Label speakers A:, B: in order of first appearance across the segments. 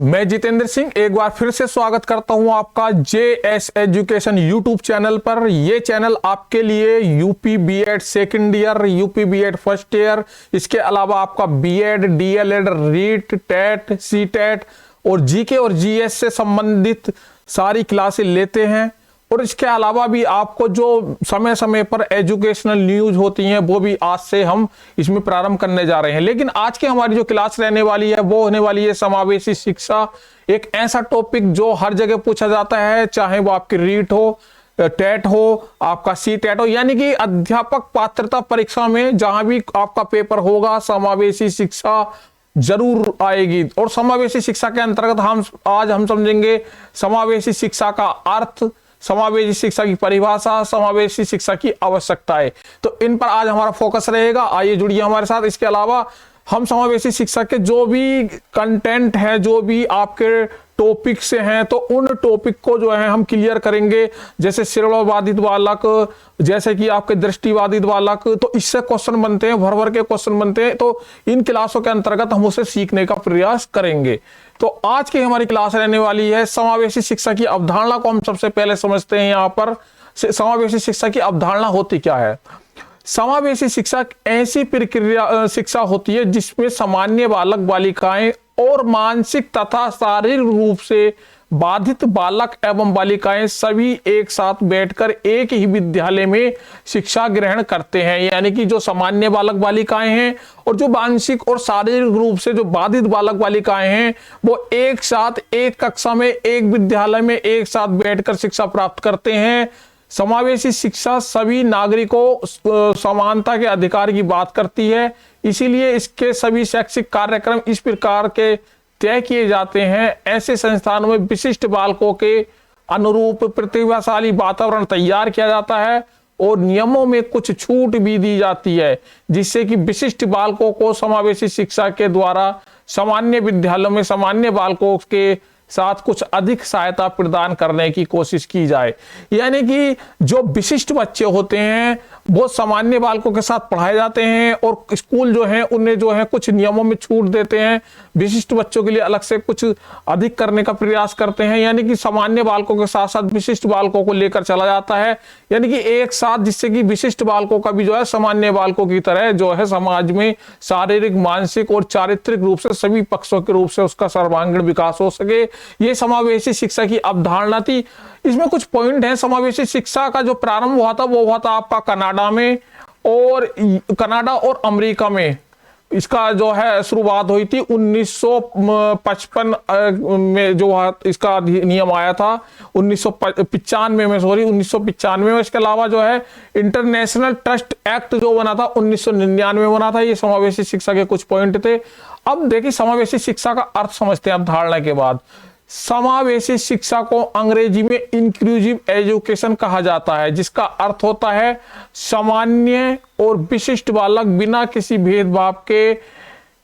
A: मैं जितेंद्र सिंह एक बार फिर से स्वागत करता हूं आपका जेएस एजुकेशन यूट्यूब चैनल पर। यह चैनल आपके लिए UP BEd second year, UP BEd first year, इसके अलावा आपका BEd, DElEd, REET, TET, CTET और जीके और जीएस से संबंधित सारी क्लासें लेते हैं। और इसके अलावा भी आपको जो समय समय पर एजुकेशनल न्यूज होती हैं वो भी आज से हम इसमें प्रारंभ करने जा रहे हैं। लेकिन आज की हमारी जो क्लास रहने वाली है वो होने वाली है समावेशी शिक्षा। एक ऐसा टॉपिक जो हर जगह पूछा जाता है, चाहे वो आपकी रीट हो, टेट हो, आपका सी टेट हो, यानी कि अध्यापक पात्रता परीक्षा में जहां भी आपका पेपर होगा समावेशी शिक्षा जरूर आएगी। और समावेशी शिक्षा के अंतर्गत हम समझेंगे समावेशी शिक्षा का अर्थ, समावेशी शिक्षा की परिभाषा, समावेशी शिक्षा की आवश्यकताएं। तो इन पर आज हमारा फोकस रहेगा। आइए जुड़िए हमारे साथ। इसके अलावा हम समावेशी शिक्षा के जो भी कंटेंट है, जो भी आपके टॉपिक से हैं, तो उन टॉपिक को जो है हम क्लियर करेंगे। जैसे श्रवणबाधित बालक, जैसे कि आपके दृष्टिबाधित बालक, तो इससे क्वेश्चन बनते हैं, भर भर के क्वेश्चन बनते हैं। तो इन क्लासों के अंतर्गत हम उसे सीखने का प्रयास करेंगे। तो आज की हमारी क्लास रहने वाली है समावेशी शिक्षा की अवधारणा को हम सबसे पहले समझते हैं। यहाँ पर समावेशी शिक्षा की अवधारणा होती क्या है? समावेशी शिक्षा ऐसी प्रक्रिया शिक्षा होती है जिसमें सामान्य बालक बालिकाएं और मानसिक तथा शारीरिक रूप से बाधित बालक एवं बालिकाएं सभी एक साथ बैठकर एक ही विद्यालय में शिक्षा ग्रहण करते हैं। यानी कि जो सामान्य बालक बालिकाएं हैं और जो मानसिक और शारीरिक रूप से जो बाधित बालक बालिकाएं हैं वो एक साथ एक कक्षा में, एक विद्यालय में एक साथ बैठकर शिक्षा प्राप्त करते हैं। समावेशी शिक्षा सभी नागरिकों समानता के अधिकार की बात करती है। इसीलिए इसके सभी शैक्षिक कार्यक्रम इस प्रकार के तय किए जाते हैं। ऐसे संस्थानों में विशिष्ट बालकों के अनुरूप प्रतिभाशाली वातावरण तैयार किया जाता है और नियमों में कुछ छूट भी दी जाती है, जिससे कि विशिष्ट बालकों को समावेशी शिक्षा के द्वारा सामान्य विद्यालयों में सामान्य बालकों के साथ कुछ अधिक सहायता प्रदान करने की कोशिश की जाए। यानी कि जो विशिष्ट बच्चे होते हैं वो सामान्य बालकों के साथ पढ़ाए जाते हैं और स्कूल जो है उन्हें जो है कुछ नियमों में छूट देते हैं, विशिष्ट बच्चों के लिए अलग से कुछ अधिक करने का प्रयास करते हैं। यानी कि सामान्य बालकों के साथ साथ विशिष्ट बालकों को लेकर चला जाता है, यानी कि एक साथ, जिससे कि विशिष्ट बालकों का भी जो है सामान्य बालकों की तरह जो है समाज में शारीरिक, मानसिक और चारित्रिक रूप से सभी पक्षों के रूप से उसका सर्वांगीण विकास हो सके। ये समावेशी शिक्षा की अवधारणा थी। इसमें कुछ पॉइंट हैं। समावेशी शिक्षा का जो प्रारंभ हुआ था वो हुआ था आपका कनाडा में, और कनाडा और अमेरिका में इसका जो है शुरुआत हुई थी 1955 में। जो इसका नियम आया था 1995 में। इसके अलावा जो है इंटरनेशनल ट्रस्ट एक्ट जो बना था 1999 में बना था। ये समावेशी शिक्षा के कुछ पॉइंट थे। अब देखिए समावेशी शिक्षा का अर्थ समझते हैं अवधारणा के बाद। समावेशी शिक्षा को अंग्रेजी में इंक्लूसिव एजुकेशन कहा जाता है, जिसका अर्थ होता है सामान्य और विशिष्ट बालक बिना किसी भेदभाव के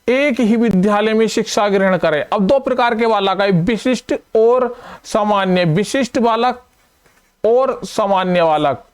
A: एक ही विद्यालय में शिक्षा ग्रहण करें। अब दो प्रकार के बालक है, विशिष्ट और सामान्य। विशिष्ट बालक और सामान्य बालक,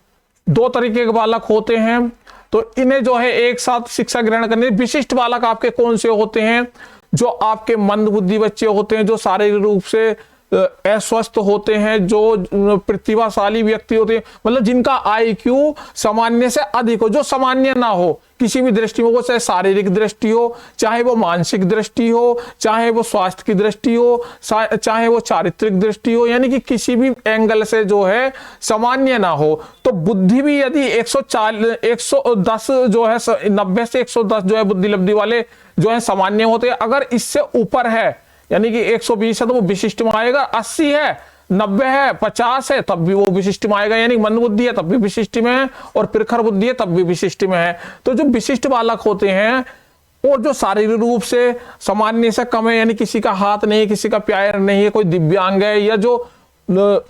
A: दो तरीके के बालक होते हैं। तो इन्हें जो है एक साथ शिक्षा ग्रहण करने। विशिष्ट बालक आपके कौन से होते हैं? जो आपके मंदबुद्धि बच्चे होते हैं, जो शारीरिक रूप से अस्वस्थ होते हैं, जो प्रतिभाशाली व्यक्ति होते हैं, मतलब जिनका आईक्यू सामान्य से अधिक हो, जो सामान्य ना हो किसी भी दृष्टि में, वो चाहे शारीरिक दृष्टि हो, चाहे वो मानसिक दृष्टि हो, चाहे वो स्वास्थ्य की दृष्टि हो, चाहे वो चारित्रिक दृष्टि हो, यानी कि किसी भी एंगल से जो है सामान्य ना हो। तो बुद्धि भी यदि 110 जो है 90 से 110 जो है बुद्धि लब्धि वाले जो है सामान्य होते हैं। अगर इससे ऊपर है यानी कि 120 है तो वो विशिष्ट में आएगा, 80 है, 90 है, 50 है तब भी वो विशिष्ट में आएगा। यानी मंद बुद्धि है तब भी विशिष्ट में है, और प्रखर बुद्धि है तब भी विशिष्ट में है। तो जो विशिष्ट बालक होते हैं और जो शारीरिक रूप से सामान्य से कम है, यानी किसी का हाथ नहीं, किसी का पैर नहीं है, कोई दिव्यांग है, या जो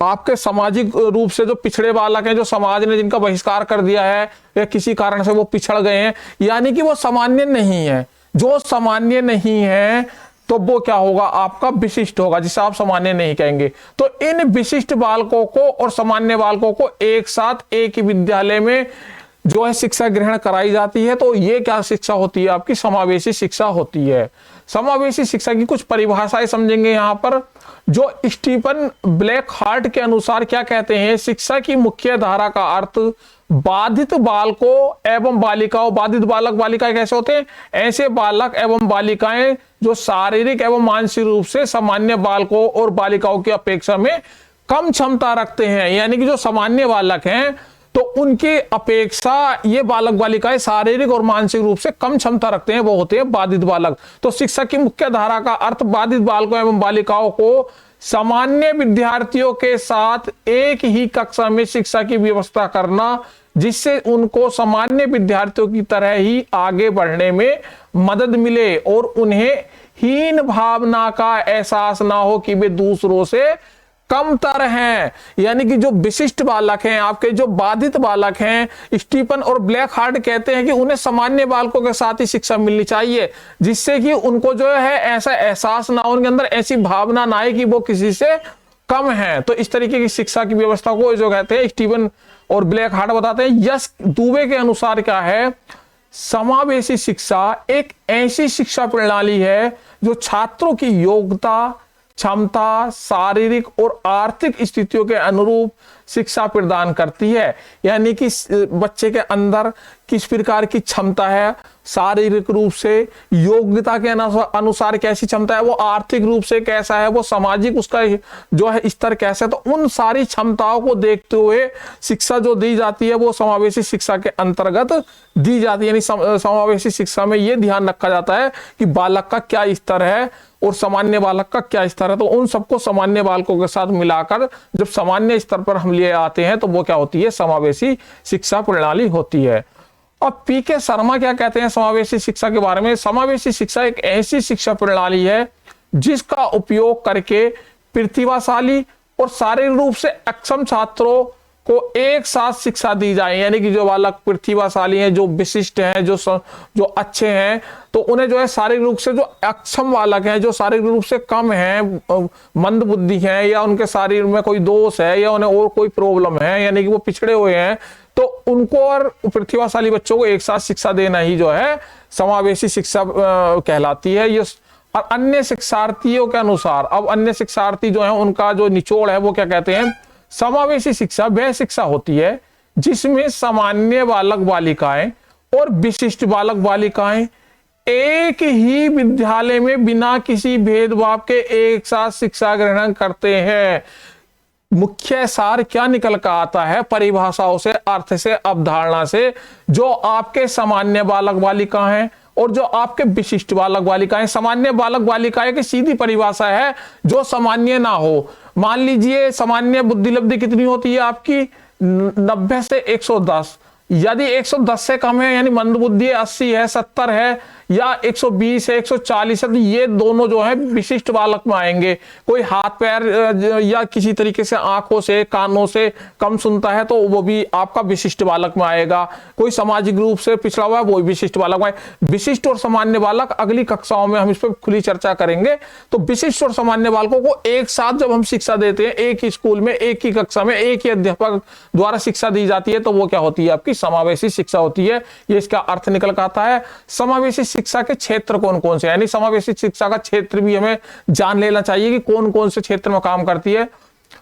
A: आपके सामाजिक रूप से जो पिछड़े बालक हैं, जो समाज ने जिनका बहिष्कार कर दिया है या किसी कारण से वो पिछड़ गए हैं, यानी कि वो सामान्य नहीं है। जो सामान्य नहीं है तो वो क्या होगा? आपका विशिष्ट होगा, जिसे आप सामान्य नहीं कहेंगे। तो इन विशिष्ट बालकों को और सामान्य बालकों को एक साथ एक ही विद्यालय में जो है शिक्षा ग्रहण कराई जाती है। तो ये क्या शिक्षा होती है? आपकी समावेशी शिक्षा होती है। समावेशी शिक्षा की कुछ परिभाषाएं समझेंगे यहाँ पर। जो स्टीफन ब्लैक हार्ट के अनुसार क्या कहते हैं, शिक्षा की मुख्य धारा का अर्थ बाधित बालकों एवं बालिकाओं, बाधित बालक बालिकाएं कैसे होते हैं, ऐसे बालक एवं बालिकाएं जो शारीरिक एवं मानसिक रूप से सामान्य बालकों और बालिकाओं की अपेक्षा में कम क्षमता रखते हैं। यानी कि जो सामान्य बालक हैं तो उनकी अपेक्षा ये बालक बालिकाएं शारीरिक और मानसिक रूप से कम क्षमता रखते हैं, वो होते हैं बाधित बालक। तो शिक्षा की मुख्य धारा का अर्थ बाधित बालकों एवं बालिकाओं को सामान्य विद्यार्थियों के साथ एक ही कक्षा में शिक्षा की व्यवस्था करना, जिससे उनको सामान्य विद्यार्थियों की तरह ही आगे बढ़ने में मदद मिले और उन्हें हीन भावना का एहसास ना हो कि वे दूसरों से कमतर हैं। यानी कि जो विशिष्ट बालक हैं, आपके जो बाधित बालक हैं, स्टीफन और ब्लैक हार्ट कहते हैं कि उन्हें सामान्य बालकों के साथ ही शिक्षा मिलनी चाहिए, जिससे कि उनको जो है ऐसा एहसास ना हो, उनके अंदर ऐसी भावना ना आए कि वो किसी से कम है। तो इस तरीके की शिक्षा की व्यवस्था को जो कहते हैं स्टीफन और ब्लैक हार्ट बताते हैं। यश दुबे के अनुसार क्या है, समावेशी शिक्षा एक ऐसी शिक्षा प्रणाली है जो छात्रों की योग्यता, क्षमता, शारीरिक और आर्थिक स्थितियों के अनुरूप शिक्षा प्रदान करती है। यानी कि बच्चे के अंदर किस प्रकार की क्षमता है, शारीरिक रूप से योग्यता के अनुसार कैसी क्षमता है, वो आर्थिक रूप से कैसा है, वो सामाजिक उसका जो है स्तर कैसा है, तो उन सारी क्षमताओं को देखते हुए शिक्षा जो दी जाती है वो समावेशी शिक्षा के अंतर्गत दी जाती है। यानी समावेशी शिक्षा में ये ध्यान रखा जाता है कि बालक का क्या स्तर है और सामान्य बालक का क्या स्तर है, तो उन सबको सामान्य बालकों के साथ मिलाकर जब सामान्य स्तर पर हम लिए आते हैं तो वो क्या होती है, समावेशी शिक्षा प्रणाली होती है। अब पीके शर्मा क्या कहते हैं समावेशी शिक्षा के बारे में। समावेशी शिक्षा एक ऐसी शिक्षा प्रणाली है जिसका उपयोग करके प्रतिभाशाली और शारीरिक रूप से अक्षम छात्रों को एक साथ शिक्षा दी जाए। यानी कि जो बालक प्रतिभाशाली हैं, जो विशिष्ट हैं, जो अच्छे हैं, तो उन्हें जो है शारीरिक रूप से जो अक्षम बालक हैं, जो शारीरिक रूप से कम हैं, मंद बुद्धि हैं, या उनके शरीर में कोई दोष है, या उन्हें और कोई प्रॉब्लम है, यानी कि वो पिछड़े हुए हैं, तो उनको और प्रतिभाशाली बच्चों को एक साथ शिक्षा देना ही जो है समावेशी शिक्षा कहलाती है। ये और अन्य शिक्षार्थियों के अनुसार, अब अन्य शिक्षार्थी जो है उनका जो निचोड़ है वो क्या कहते हैं, समावेशी शिक्षा वह शिक्षा होती है जिसमें सामान्य बालक बालिकाएं और विशिष्ट बालक बालिकाएं एक ही विद्यालय में बिना किसी भेदभाव के एक साथ शिक्षा ग्रहण करते हैं। मुख्य सार क्या निकल कर आता है, परिभाषाओं से, अर्थ से, अवधारणा से, जो आपके सामान्य बालक बालिका हैं और जो आपके विशिष्ट बालक बालिकाएं। सामान्य बालक बालिकाएं की सीधी परिभाषा है जो सामान्य ना हो। मान लीजिए सामान्य बुद्धिलब्धि कितनी होती है आपकी, 90 से 110। यदि 110 से कम है यानी मंद बुद्धि 80 है, 70 है, या 120 है, 140 है, तो ये दोनों जो है विशिष्ट बालक में आएंगे। कोई हाथ पैर या किसी तरीके से आंखों से, कानों से कम सुनता है तो वो भी आपका विशिष्ट बालक में आएगा। कोई सामाजिक रूप से पिछड़ा हुआ है वो विशिष्ट बालक में आएगा। विशिष्ट और सामान्य बालक अगली कक्षाओं में हम इस पर खुली चर्चा करेंगे। तो विशिष्ट और सामान्य बालकों को एक साथ जब हम शिक्षा देते हैं, एक ही स्कूल में, एक ही कक्षा में, एक ही अध्यापक द्वारा शिक्षा दी जाती है, तो वो क्या होती है, आपकी समावेशी शिक्षा होती है। ये इसका अर्थ निकल कर आता है। समावेशी शिक्षा के क्षेत्र कौन कौन से, यानी समावेशी शिक्षा का क्षेत्र भी हमें जान लेना चाहिए कि कौन कौन से क्षेत्र में काम करती है।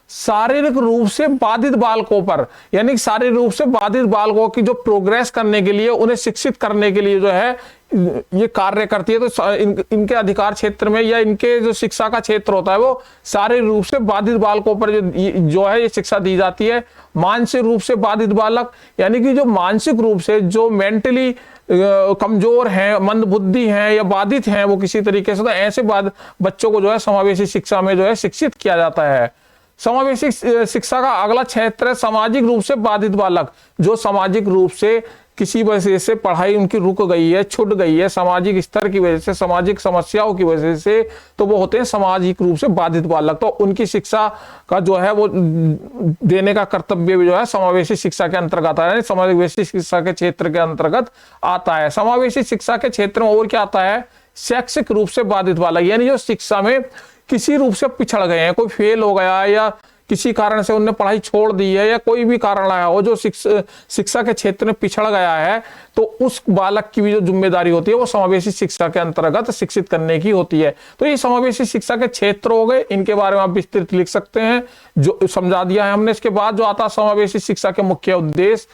A: शारीरिक रूप से बाधित बालकों पर, यानी शारीरिक रूप से बाधित बालकों की जो प्रोग्रेस करने के लिए, उन्हें शिक्षित करने के लिए जो है ये कार्य करती है। तो इनके अधिकार क्षेत्र में या इनके जो शिक्षा का क्षेत्र होता है वो शारीरिक रूप से बाधित बालकों पर जो है ये शिक्षा दी जाती है। मानसिक रूप से बाधित बालक, यानी कि जो मानसिक रूप से जो मेंटली कमजोर हैं, मंद बुद्धि हैं या बाधित हैं वो किसी तरीके से, तो ऐसे बच्चों को जो है समावेशी शिक्षा में जो है शिक्षित किया जाता है। समावेशी शिक्षा का अगला क्षेत्र है सामाजिक रूप से बाधित बालक। जो सामाजिक रूप से किसी वजह से पढ़ाई उनकी रुक गई है, छूट गई है, सामाजिक स्तर की वजह से, सामाजिक समस्याओं की वजह से, तो वो होते हैं सामाजिक रूप से बाधित बालक। तो उनकी शिक्षा का जो है वो देने का कर्तव्य भी जो है समावेशी शिक्षा के अंतर्गत आता है, समावेशी शिक्षा के क्षेत्र के अंतर्गत आता है। समावेशी शिक्षा के क्षेत्र में और क्या आता है, शैक्षिक रूप से बाधित बालक, यानी जो शिक्षा में किसी रूप से पिछड़ गए हैं, कोई फेल हो गया या किसी कारण से उनने पढ़ाई छोड़ दी है या कोई भी कारण आया हो, जो शिक्षा के क्षेत्र में पिछड़ गया है, तो उस बालक की भी जो जिम्मेदारी होती है वो समावेशी शिक्षा के अंतर्गत शिक्षित करने की होती है। तो ये समावेशी शिक्षा के क्षेत्र हो गए, इनके बारे में आप विस्तृत लिख सकते हैं, जो समझा दिया है हमने। इसके बाद जो आता है समावेशी शिक्षा के मुख्य उद्देश्य।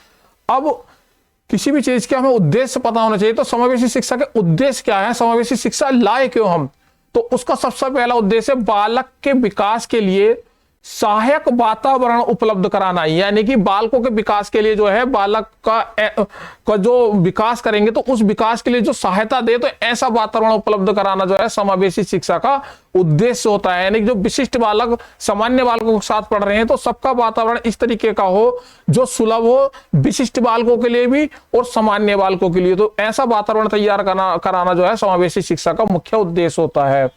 A: अब किसी भी चीज के हमें उद्देश्य पता होना चाहिए, तो समावेशी शिक्षा के उद्देश्य क्या है, समावेशी शिक्षा लाए क्यों हम, तो उसका सबसे पहला उद्देश्य बालक के विकास के लिए सहायक वातावरण उपलब्ध कराना, यानी कि बालकों के विकास के लिए जो है बालक का जो विकास करेंगे तो उस विकास के लिए जो सहायता दे, तो ऐसा वातावरण उपलब्ध कराना जो है समावेशी शिक्षा का उद्देश्य होता है। यानी कि जो विशिष्ट बालक सामान्य बालकों के साथ पढ़ रहे हैं, तो सबका वातावरण इस तरीके का हो जो सुलभ हो, विशिष्ट बालकों के लिए भी और सामान्य बालकों के लिए। तो ऐसा वातावरण तैयार कराना जो है समावेशी शिक्षा का मुख्य उद्देश्य होता है।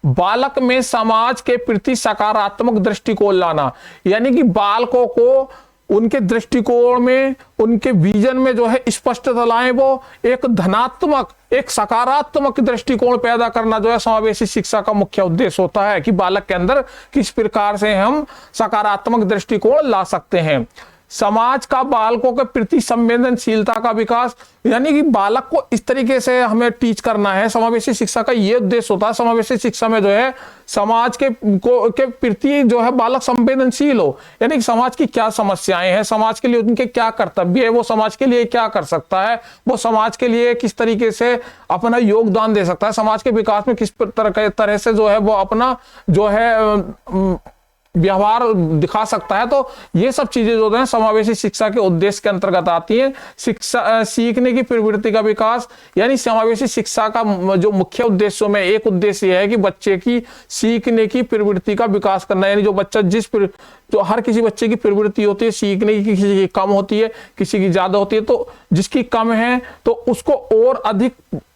A: बालक में समाज के प्रति सकारात्मक दृष्टिकोण लाना, यानी कि बालकों को उनके दृष्टिकोण में, उनके विजन में जो है स्पष्टता लाएं, वो एक धनात्मक, एक सकारात्मक दृष्टिकोण पैदा करना जो है समावेशी शिक्षा का मुख्य उद्देश्य होता है, कि बालक के अंदर किस प्रकार से हम सकारात्मक दृष्टिकोण ला सकते हैं। समाज का बालकों के प्रति संवेदनशीलता का विकास, यानी कि बालक को इस तरीके से हमें टीच करना है, समावेशी शिक्षा का ये उद्देश्य होता है। समावेशी शिक्षा में जो है समाज के प्रति जो है बालक संवेदनशील हो, यानी कि समाज की क्या समस्याएं हैं, समाज के लिए उनके क्या कर्तव्य है, वो समाज के लिए क्या कर सकता है, वो समाज के लिए किस तरीके से अपना योगदान दे सकता है, समाज के विकास में किस तरह से जो है वो अपना जो है व्यवहार दिखा सकता है। तो ये सब चीजें जो है समावेशी शिक्षा के उद्देश्य के अंतर्गत आती हैं। शिक्षा सीखने की प्रवृत्ति का विकास, यानी समावेशी शिक्षा का जो मुख्य उद्देश्यों में एक उद्देश्य यह है कि बच्चे की सीखने की प्रवृत्ति का विकास करना, यानी जो बच्चा तो हर किसी बच्चे की प्रवृत्ति होती है सीखने की, किसी की कम होती है, किसी की ज्यादा होती है, तो जिसकी कम है तो उसको और अधिक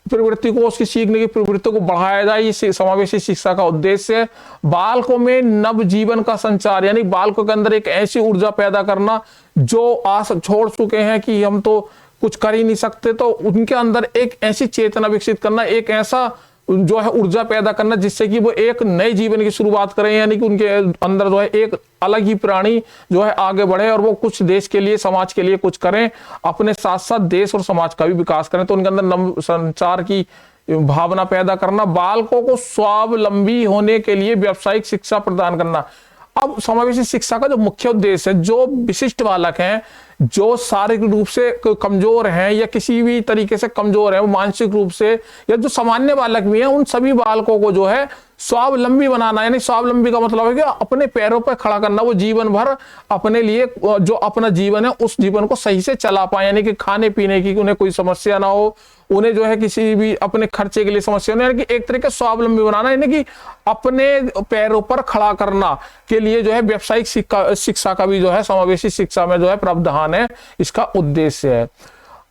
A: प्रवृत्ति को, उसकी सीखने की प्रवृत्ति को बढ़ाया जाए, ये समावेशी शिक्षा का उद्देश्य है। बालकों में नव जीवन का संचार, यानी बालकों के अंदर एक ऐसी ऊर्जा पैदा करना जो आस छोड़ चुके हैं कि हम तो कुछ कर ही नहीं सकते, तो उनके अंदर एक ऐसी चेतना विकसित करना, एक ऐसा जो है ऊर्जा पैदा करना जिससे कि वो एक नए जीवन की शुरुआत करें, यानी कि उनके अंदर जो है एक अलग ही प्राणी जो है आगे बढ़े और वो कुछ देश के लिए, समाज के लिए कुछ करें, अपने साथ साथ देश और समाज का भी विकास करें। तो उनके अंदर नव संचार की भावना पैदा करना। बालकों को स्वावलंबी होने के लिए व्यावसायिक शिक्षा प्रदान करना। अब समावेशी शिक्षा का जो मुख्य उद्देश्य है, जो विशिष्ट बालक हैं, जो शारीरिक रूप से कमजोर हैं या किसी भी तरीके से कमजोर है, वो मानसिक रूप से, या जो सामान्य बालक भी हैं, उन सभी बालकों को जो है स्वावलंबी बनाना। यानी स्वावलंबी का मतलब है कि अपने पैरों पर खड़ा करना, वो जीवन भर अपने लिए जो अपना जीवन है उस जीवन को सही से चला पाए, यानी कि खाने पीने की उन्हें कोई समस्या ना हो, उन्हें जो है किसी भी अपने खर्चे के लिए समस्या नहीं, यानी कि एक तरीके से स्वावलंबी बनाना, यानी कि अपने पैरों पर खड़ा करना के लिए जो है व्यावसायिक शिक्षा का भी जो है समावेशी शिक्षा में जो है प्रावधान है, इसका उद्देश्य है।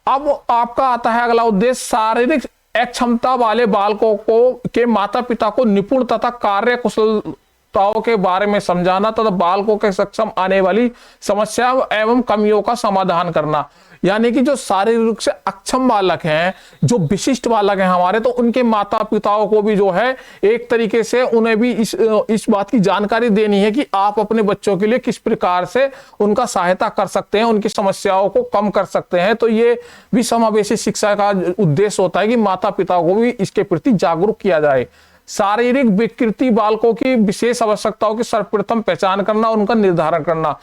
A: अब आपका आता है अगला उद्देश्य, शारीरिक अक्षमता वाले बालकों को के माता पिता को निपुण तथा कार्य कुशलताओं के बारे में समझाना तथा बालकों के सक्षम आने वाली समस्या एवं कमियों का समाधान करना। यानी कि जो शारीरिक रूप से अक्षम बालक हैं, जो विशिष्ट बालक हैं हमारे, तो उनके माता पिताओं को भी जो है एक तरीके से उन्हें भी इस बात की जानकारी देनी है कि आप अपने बच्चों के लिए किस प्रकार से उनका सहायता कर सकते हैं, उनकी समस्याओं को कम कर सकते हैं। तो ये भी समावेशी शिक्षा का उद्देश्य होता है कि माता पिता को भी इसके प्रति जागरूक किया जाए। शारीरिक विकृति बालकों की विशेष आवश्यकताओं की सर्वप्रथम पहचान करना, उनका निर्धारण करना।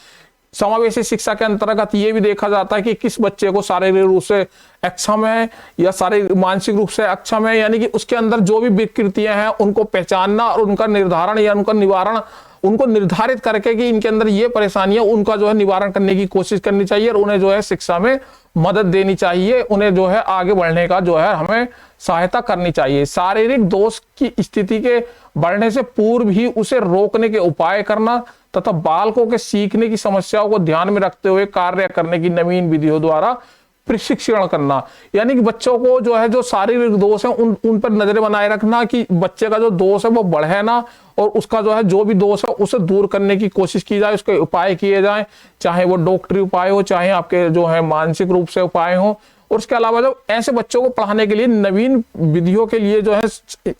A: समावेशी शिक्षा के अंतर्गत ये भी देखा जाता है कि किस बच्चे को शारीरिक रूप से अक्षम है या शारीरिक मानसिक रूप से अक्षम है, यानी कि उसके अंदर जो भी विकृतियां हैं उनको पहचानना और उनका निर्धारण या उनका निवारण, उनको निर्धारित करके कि इनके अंदर ये परेशानियां, उनका जो है निवारण करने की कोशिश करनी चाहिए और उन्हें जो है शिक्षा में मदद देनी चाहिए, उन्हें जो है आगे बढ़ने का जो है हमें सहायता करनी चाहिए। शारीरिक दोष की स्थिति के बढ़ने से पूर्व ही उसे रोकने के उपाय करना तथा बालकों के सीखने की समस्याओं को ध्यान में रखते हुए कार्य करने की नवीन विधियों द्वारा प्रशिक्षण करना। यानी कि बच्चों को जो है जो शारीरिक दोष है उन पर नजर बनाए रखना कि बच्चे का जो दोष है वो बढ़े ना, और उसका जो है जो भी दोष है उसे दूर करने की कोशिश की जाए, उसके उपाय किए जाएं, चाहे वो डॉक्टरी उपाय हो, चाहे आपके जो है मानसिक रूप से उपाय हो, और उसके अलावा जब ऐसे बच्चों को पढ़ाने के लिए नवीन विधियों के लिए जो है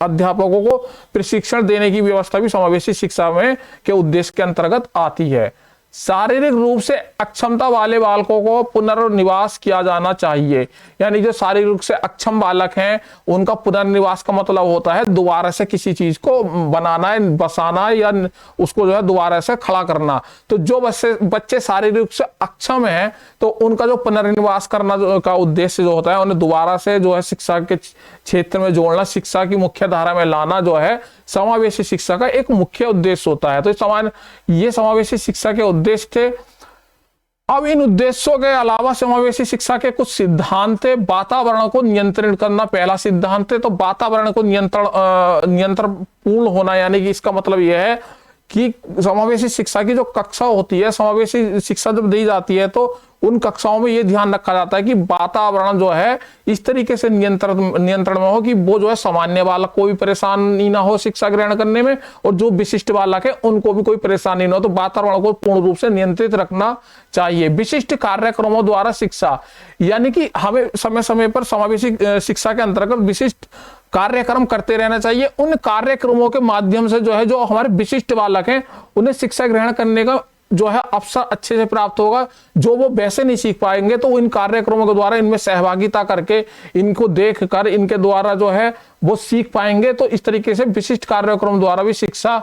A: अध्यापकों को प्रशिक्षण देने की व्यवस्था भी समावेशी शिक्षा में के उद्देश्य के अंतर्गत आती है। शारीरिक रूप से अक्षमता वाले बालकों को पुनर्निवास किया जाना चाहिए, यानी जो शारीरिक रूप से अक्षम बालक हैं उनका पुनर्निवास का मतलब होता है दोबारा से किसी चीज को बनाना, बसाना या उसको जो है दोबारा से खड़ा करना। तो जो बच्चे शारीरिक रूप से अक्षम हैं तो उनका जो पुनर्निवास करना का उद्देश्य जो होता है, उन्हें दोबारा से जो है शिक्षा के क्षेत्र में जोड़ना, शिक्षा की मुख्य धारा में लाना जो है समावेशी शिक्षा का एक मुख्य उद्देश्य होता है। तो ये समावेशी शिक्षा के उद्देश्य थे। अब इन उद्देश्यों के अलावा समावेशी शिक्षा के कुछ सिद्धांत है। वातावरण को नियंत्रित करना पहला सिद्धांत है। तो वातावरण को नियंत्रण पूर्ण होना, यानी कि इसका मतलब यह है कि समावेशी शिक्षा की जो कक्षा होती है, समावेशी शिक्षा जब दी जाती है तो उन कक्षाओं में यह ध्यान रखा जाता है कि वातावरण जो है इस तरीके से नियंत्रण में हो कि वो जो है सामान्य बालक को भी परेशानी ना हो शिक्षा ग्रहण करने में, और जो विशिष्ट बालक है उनको भी कोई परेशानी ना हो। तो वातावरण को पूर्ण रूप से नियंत्रित रखना चाहिए। विशिष्ट कार्यक्रमों द्वारा शिक्षा, यानी कि हमें समय समय पर समावेशी शिक्षा के अंतर्गत विशिष्ट कार्यक्रम करते रहना चाहिए। उन कार्यक्रमों के माध्यम से जो है जो हमारे विशिष्ट बालक हैं उन्हें शिक्षा ग्रहण करने का जो है अवसर अच्छे से प्राप्त होगा। जो वो वैसे नहीं सीख पाएंगे तो इन कार्यक्रमों के द्वारा इनमें सहभागिता करके, इनको देखकर इनके द्वारा जो है वो सीख पाएंगे। तो इस तरीके से विशिष्ट कार्यक्रम द्वारा भी शिक्षा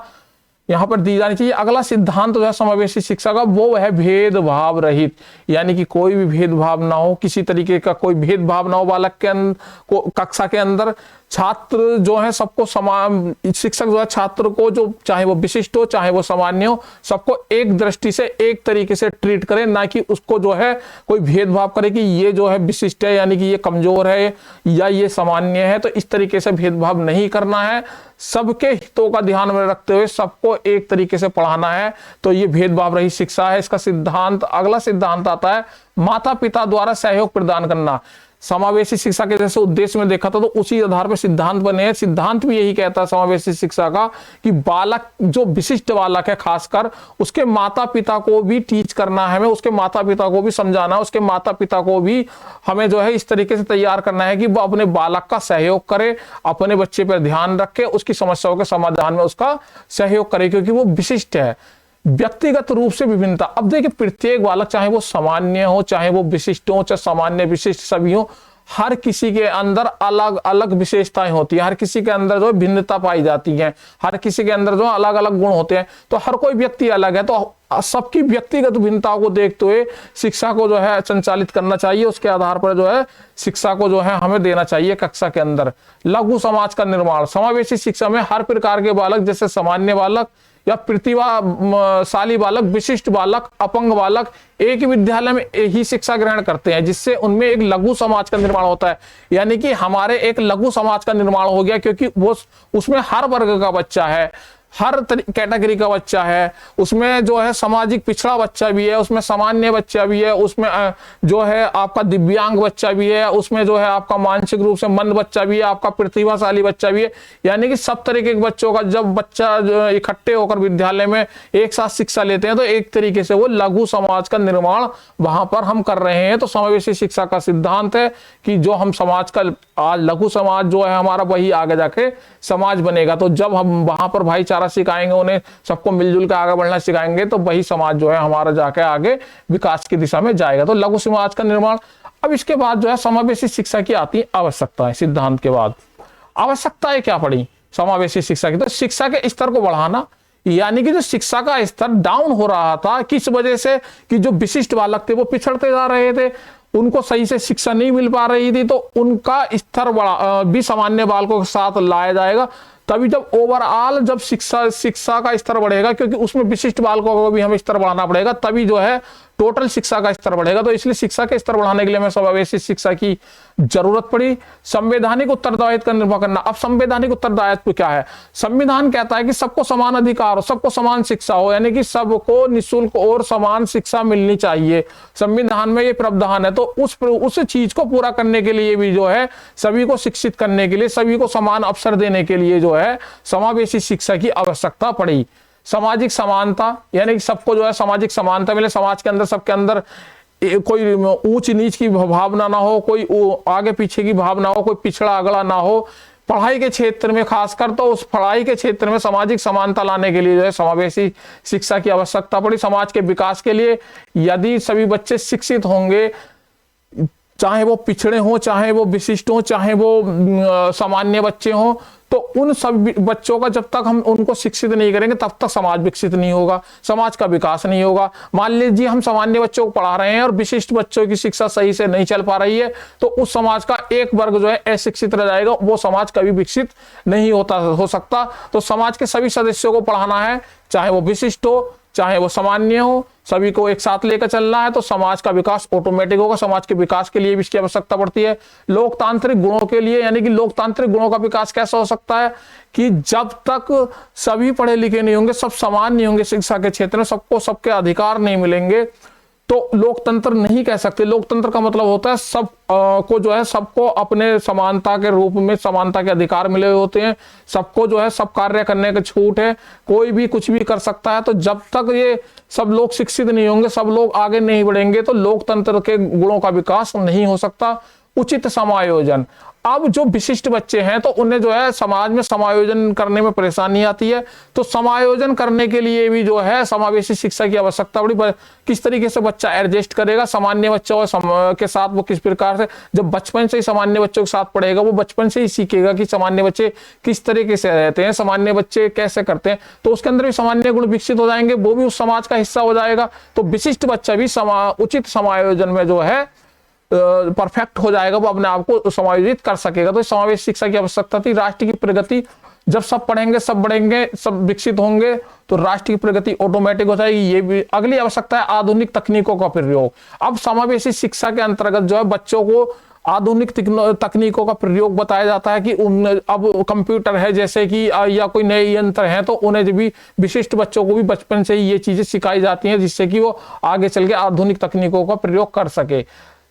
A: यहां पर दी जानी चाहिए। अगला सिद्धांत जो है समावेशी शिक्षा का वो है भेदभाव रहित, यानी कि कोई भी भेदभाव ना हो, किसी तरीके का कोई भेदभाव ना हो बालक के कक्षा के अंदर। छात्र जो है सबको समान, शिक्षक जो है छात्र को जो चाहे वो विशिष्ट हो चाहे वो सामान्य हो, सबको एक दृष्टि से एक तरीके से ट्रीट करें, ना कि उसको जो है कोई भेदभाव करे कि ये जो है विशिष्ट है यानी कि ये कमजोर है या ये सामान्य है। तो इस तरीके से भेदभाव नहीं करना है। सबके हितों का ध्यान में रखते हुए सबको एक तरीके से पढ़ाना है। तो ये भेदभाव रहित शिक्षा है। इसका सिद्धांत, अगला सिद्धांत आता है माता पिता द्वारा सहयोग प्रदान करना। समावेशी शिक्षा के जैसे उद्देश्य में देखा था तो उसी आधार पर सिद्धांत बने हैं। सिद्धांत भी यही कहता है समावेशी शिक्षा का कि बालक जो विशिष्ट बालक है खासकर उसके माता पिता को भी टीच करना है, हमें उसके माता पिता को भी समझाना है, उसके माता पिता को भी हमें जो है इस तरीके से तैयार करना है कि वो अपने बालक का सहयोग करे, अपने बच्चे पर ध्यान रखे, उसकी समस्याओं के समाधान में उसका सहयोग करे, क्योंकि वो विशिष्ट है। व्यक्तिगत रूप से विभिन्नता, अब देखिए प्रत्येक बालक चाहे वो सामान्य हो चाहे वो विशिष्ट हो चाहे सामान्य विशिष्ट सभी हो, हर किसी के अंदर अलग अलग विशेषताएं होती है, हर किसी के अंदर जो भिन्नता पाई जाती है, हर किसी के अंदर जो अलग अलग गुण होते हैं। तो हर कोई व्यक्ति अलग है, तो सबकी व्यक्तिगत भिन्नताओं को देखते हुए शिक्षा को जो है संचालित करना चाहिए। उसके आधार पर जो है शिक्षा को जो है हमें देना चाहिए कक्षा के अंदर। लघु समाज का निर्माण, समावेशी शिक्षा में हर प्रकार के बालक जैसे सामान्य बालक या प्रतिभाशाली बालक, विशिष्ट बालक, अपंग बालक एक ही विद्यालय में ही शिक्षा ग्रहण करते हैं, जिससे उनमें एक लघु समाज का निर्माण होता है। यानी कि हमारे एक लघु समाज का निर्माण हो गया, क्योंकि वो उसमें हर वर्ग का बच्चा है, हर कैटेगरी का बच्चा है, उसमें जो है सामाजिक पिछड़ा बच्चा भी है, उसमें सामान्य बच्चा भी है, उसमें जो है आपका दिव्यांग बच्चा भी है, उसमें जो है आपका मानसिक रूप से मंद बच्चा भी है, आपका प्रतिभाशाली बच्चा भी है। यानी कि सब तरीके के बच्चों का जब बच्चा इकट्ठे होकर विद्यालय में एक साथ शिक्षा लेते हैं तो एक तरीके से वो लघु समाज का निर्माण वहां पर हम कर रहे हैं। तो समावेशी शिक्षा का सिद्धांत है कि जो हम समाज का आज लघु समाज जो है हमारा, वही आगे जाके समाज बनेगा। तो जब हम वहां पर भाईचारा सिखाएंगे, उन्हें सबको मिलजुल कर आगे बढ़ना सिखाएंगे, तो वही समाज जो है हमारा जाके आगे विकास की दिशा में जाएगा। तो लघु समाज का निर्माण। अब इसके बाद जो है समावेशी शिक्षा की आती है आवश्यकताएं। सिद्धांत के बाद आवश्यकताएं क्या पड़ी समावेशी शिक्षा की? तो शिक्षा के स्तर को बढ़ाना, यानी कि जो शिक्षा का स्तर डाउन हो रहा था, किस वजह से कि जो विशिष्ट बालक थे वो पिछड़ते जा रहे थे, उनको सही से शिक्षा नहीं मिल पा रही थी, तो उनका स्तर भी सामान्य बालकों के साथ लाया जाएगा। तभी जब ओवरऑल जब शिक्षा का स्तर बढ़ेगा, क्योंकि उसमें विशिष्ट बालकों को भी हमें स्तर बढ़ाना पड़ेगा, तभी जो है टोटल शिक्षा का स्तर बढ़ेगा। तो इसलिए शिक्षा के स्तर बढ़ाने के लिए हमें समावेशी शिक्षा की जरूरत पड़ी। संवैधानिक उत्तरदायित्व का निर्वाह करना। अब संवैधानिक उत्तरदायित्व क्या है? संविधान कहता है कि सबको समान अधिकार हो, सबको समान शिक्षा हो, यानी कि सबको निःशुल्क और समान शिक्षा मिलनी चाहिए। संविधान में ये प्रावधान है। तो उस चीज को पूरा करने के लिए भी जो है सभी को शिक्षित करने के लिए, सभी को समान अवसर देने के लिए जो है समावेशी शिक्षा की आवश्यकता पड़ी। सामाजिक समानता, यानी कि सबको जो है सामाजिक समानता मिले, समाज के अंदर सबके अंदर कोई ऊंच नीच की भावना ना हो, कोई आगे पीछे की भावना हो, कोई पिछड़ा अगड़ा ना हो। पढ़ाई के क्षेत्र में खासकर तो उस पढ़ाई के क्षेत्र में सामाजिक समानता लाने के लिए जो है समावेशी शिक्षा की आवश्यकता पड़ी। समाज के विकास के लिए यदि सभी बच्चे शिक्षित होंगे, चाहे वो पिछड़े हों, चाहे वो विशिष्ट हों, चाहे वो सामान्य बच्चे हों, तो उन सब बच्चों का जब तक हम उनको शिक्षित नहीं करेंगे तब तक समाज विकसित नहीं होगा, समाज का विकास नहीं होगा। मान लीजिए हम सामान्य बच्चों को पढ़ा रहे हैं और विशिष्ट बच्चों की शिक्षा सही से नहीं चल पा रही है, तो उस समाज का एक वर्ग जो है अशिक्षित रह जाएगा, वो समाज कभी विकसित नहीं हो सकता। तो समाज के सभी सदस्यों को पढ़ाना है, चाहे वो विशिष्ट हो, चाहे वो सामान्य हो, सभी को एक साथ लेकर चलना है, तो समाज का विकास ऑटोमेटिक होगा। समाज के विकास के लिए भी इसकी आवश्यकता पड़ती है। लोकतांत्रिक गुणों के लिए, यानी कि लोकतांत्रिक गुणों का विकास कैसा हो सकता है कि जब तक सभी पढ़े लिखे नहीं होंगे, सब समान नहीं होंगे शिक्षा के क्षेत्र में, सबको सबके अधिकार नहीं मिलेंगे, तो लोकतंत्र नहीं कह सकते। लोकतंत्र का मतलब होता है सब को जो है सबको अपने समानता के रूप में समानता के अधिकार मिले हुए होते हैं, सबको जो है सब कार्य करने की छूट है, कोई भी कुछ भी कर सकता है। तो जब तक ये सब लोग शिक्षित नहीं होंगे, सब लोग आगे नहीं बढ़ेंगे, तो लोकतंत्र के गुणों का विकास नहीं हो सकता। उचित समायोजन, अब जो विशिष्ट बच्चे हैं तो उन्हें जो है समाज में समायोजन करने में परेशानी आती है, तो समायोजन करने के लिए भी जो है समावेशी शिक्षा की आवश्यकता पड़ी। किस तरीके से बच्चा एडजस्ट करेगा सामान्य बच्चों के साथ, वो किस प्रकार से, जब बचपन से ही सामान्य बच्चों के साथ पढ़ेगा, वो बचपन से ही सीखेगा कि सामान्य बच्चे किस तरीके से रहते हैं, सामान्य बच्चे कैसे करते हैं, तो उसके अंदर भी सामान्य गुण विकसित हो जाएंगे, वो भी उस समाज का हिस्सा हो जाएगा। तो विशिष्ट बच्चा भी उचित समायोजन में जो है परफेक्ट हो जाएगा, वो अपने आप को समायोजित कर सकेगा। तो समावेश शिक्षा की आवश्यकता थी। राष्ट्र की प्रगति, जब सब पढ़ेंगे, सब बढ़ेंगे, सब विकसित होंगे, तो राष्ट्र की प्रगति ऑटोमेटिक हो जाएगी। ये भी अगली आवश्यकता है, आधुनिक तकनीकों का प्रयोग। अब समावेशी शिक्षा के अंतर्गत जो है बच्चों को आधुनिक तकनीकों का प्रयोग बताया जाता है कि अब कंप्यूटर है जैसे कि या कोई नए यंत्र हैं, तो उन्हें भी विशिष्ट बच्चों को भी बचपन से ही ये चीजें सिखाई जाती हैं, जिससे कि वो आगे चल के आधुनिक तकनीकों का प्रयोग कर सके।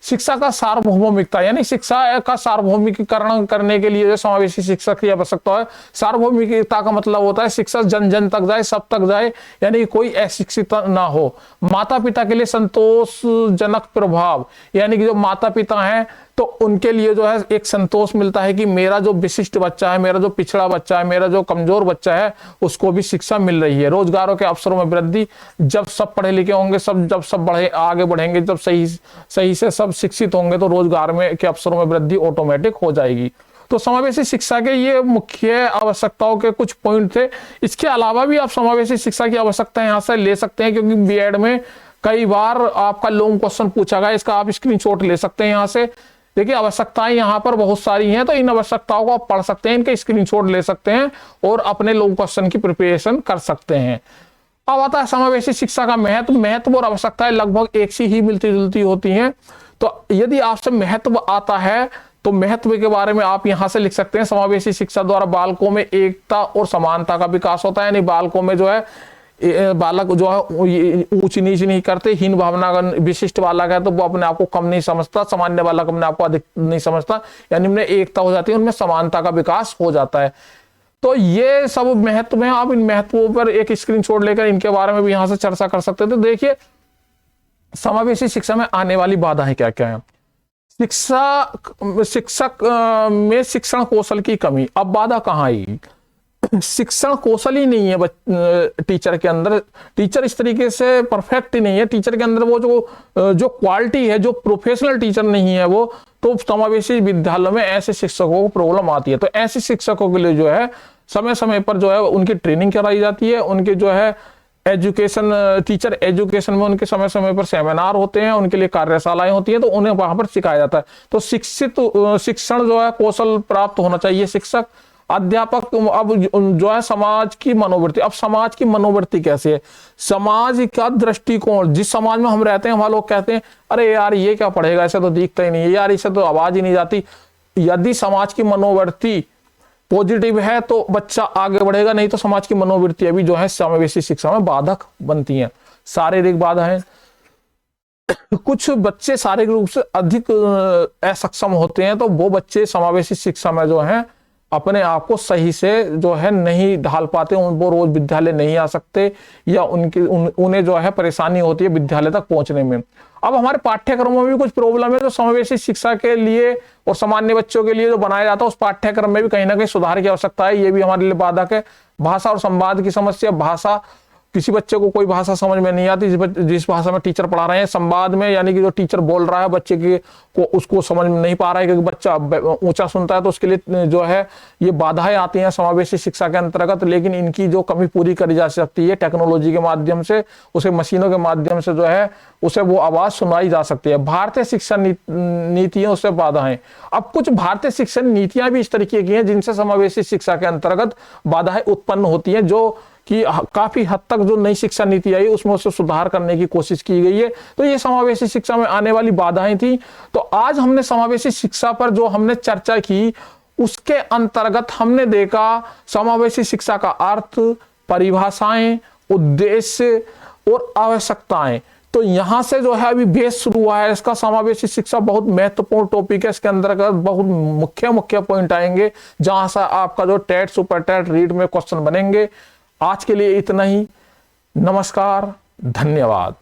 A: शिक्षा का सार्वभौमिकता, यानी शिक्षा का सार्वभौमिकीकरण करने के लिए समावेशी शिक्षा की आवश्यकता है। सार्वभौमिकता का मतलब होता है शिक्षा जन जन तक जाए, सब तक जाए, यानी कोई अशिक्षित ना हो। माता पिता के लिए संतोषजनक प्रभाव, यानी कि जो माता पिता हैं तो उनके लिए जो है एक संतोष मिलता है कि मेरा जो विशिष्ट बच्चा है, मेरा जो पिछड़ा बच्चा है, मेरा जो कमजोर बच्चा है, उसको भी शिक्षा मिल रही है। रोजगारों के अवसरों में वृद्धि, जब सब पढ़े लिखे होंगे, जब सब आगे बढ़ेंगे, जब सही से सब शिक्षित होंगे, तो रोजगार में के अवसरों में वृद्धि ऑटोमेटिक हो जाएगी। तो समावेशी शिक्षा के ये मुख्य आवश्यकताओं के कुछ पॉइंट थे। इसके अलावा भी आप समावेशी शिक्षा की आवश्यकता यहाँ से ले सकते हैं, क्योंकि बीएड में कई बार आपका लॉन्ग क्वेश्चन पूछा गया, इसका आप स्क्रीनशॉट ले सकते हैं यहाँ से। देखिए आवश्यकताएं यहाँ पर बहुत सारी हैं, तो इन आवश्यकताओं को आप पढ़ सकते हैं, इनके स्क्रीनशॉट ले सकते हैं और अपने लॉन्ग क्वेश्चन की प्रिपरेशन कर सकते हैं। अब आता है समावेशी शिक्षा का महत्व और आवश्यकताएं लगभग एक सी ही मिलती जुलती होती हैं। तो यदि आपसे महत्व आता है तो महत्व के बारे में आप यहां से लिख सकते हैं, समावेशी शिक्षा द्वारा बालकों में एकता और समानता का विकास होता है। यानी बालकों में जो है बालक जो है ऊंच नीच नहीं करते, हीन भावना, विशिष्ट बालक है तो वो अपने आप को कम नहीं समझता, सामान्य बालक अपने आप को अधिक नहीं समझता, यानी उनमें एकता हो जाती है, उनमें समानता का विकास हो जाता है। तो ये सब महत्व है। आप इन महत्वों पर एक स्क्रीनशॉट लेकर इनके बारे में भी यहां से चर्चा कर सकते हैं। तो देखिए समावेशी शिक्षा में आने वाली बाधाएं क्या क्या है। शिक्षक में शिक्षण कौशल की कमी। अब बाधा कहाँ आई, शिक्षण कौशल ही नहीं है टीचर के अंदर, टीचर इस तरीके से परफेक्ट ही नहीं है, टीचर के अंदर वो जो क्वालिटी है, जो प्रोफेशनल टीचर नहीं है वो, तो समावेशी विद्यालयों में ऐसे शिक्षकों को प्रॉब्लम आती है। तो ऐसे शिक्षकों के लिए जो है समय समय पर जो है उनकी ट्रेनिंग कराई जाती है, उनके जो है एजुकेशन, टीचर एजुकेशन में उनके समय समय पर सेमिनार होते हैं, उनके लिए कार्यशालाएं होती हैं, तो उन्हें वहां पर सिखाया जाता है। तो शिक्षण जो है कौशल प्राप्त होना चाहिए शिक्षक, अध्यापक। अब जो है समाज की मनोवृत्ति, अब समाज की मनोवृत्ति कैसे है, समाज का दृष्टिकोण, जिस समाज में हम रहते हैं वहां लोग कहते हैं अरे यार ये क्या पढ़ेगा, ऐसे तो दिखता ही नहीं है, यार इससे तो आवाज ही नहीं जाती। यदि समाज की मनोवृत्ति पॉजिटिव है तो बच्चा आगे बढ़ेगा, नहीं तो समाज की मनोवृत्ति अभी जो है समावेशी शिक्षा में बाधक बनती है। शारीरिक बाधा है, कुछ बच्चे शारीरिक रूप से अधिक असक्षम होते हैं, तो वो बच्चे समावेशी शिक्षा में जो है अपने आप को सही से जो है नहीं ढाल पाते, वो रोज विद्यालय नहीं आ सकते या उन्हें जो है परेशानी होती है विद्यालय तक पहुंचने में। अब हमारे पाठ्यक्रमों में भी कुछ प्रॉब्लम है जो समावेशी शिक्षा के लिए और सामान्य बच्चों के लिए जो बनाया जाता है उस पाठ्यक्रम में भी कहीं ना कहीं सुधार की आवश्यकता है। ये भी हमारे लिए बाधक है। भाषा और संवाद की समस्या, भाषा, किसी बच्चे को कोई भाषा समझ में नहीं आती जिस भाषा में टीचर पढ़ा रहे हैं, संवाद में यानी कि जो टीचर बोल रहा है बच्चे के को उसको समझ में नहीं पा रहा है क्योंकि बच्चा ऊंचा सुनता है, तो उसके लिए जो है ये बाधाएं आती हैं समावेशी शिक्षा के अंतर्गत। लेकिन इनकी जो कमी पूरी करी जा सकती है टेक्नोलॉजी के माध्यम से, उसे मशीनों के माध्यम से जो है उसे वो आवाज सुनाई जा सकती है। भारतीय शिक्षा नीतियों से बाधाएं, अब कुछ भारतीय शिक्षण नीतियां भी इस तरीके की हैं जिनसे समावेशी शिक्षा के अंतर्गत बाधाएं उत्पन्न होती हैं, जो कि काफी हद तक जो नई शिक्षा नीति आई उसमें उससे सुधार करने की कोशिश की गई है। तो ये समावेशी शिक्षा में आने वाली बाधाएं थी। तो आज हमने समावेशी शिक्षा पर जो हमने चर्चा की उसके अंतर्गत हमने देखा समावेशी शिक्षा का अर्थ, परिभाषाएं, उद्देश्य और आवश्यकताएं। तो यहां से जो है अभी बेस शुरू हुआ है इसका। समावेशी शिक्षा बहुत महत्वपूर्ण टॉपिक है, इसके अंतर्गत बहुत मुख्य पॉइंट आएंगे जहां से आपका जो टेट, सुपर टेट, रीट में क्वेश्चन बनेंगे। आज के लिए इतना ही। नमस्कार, धन्यवाद।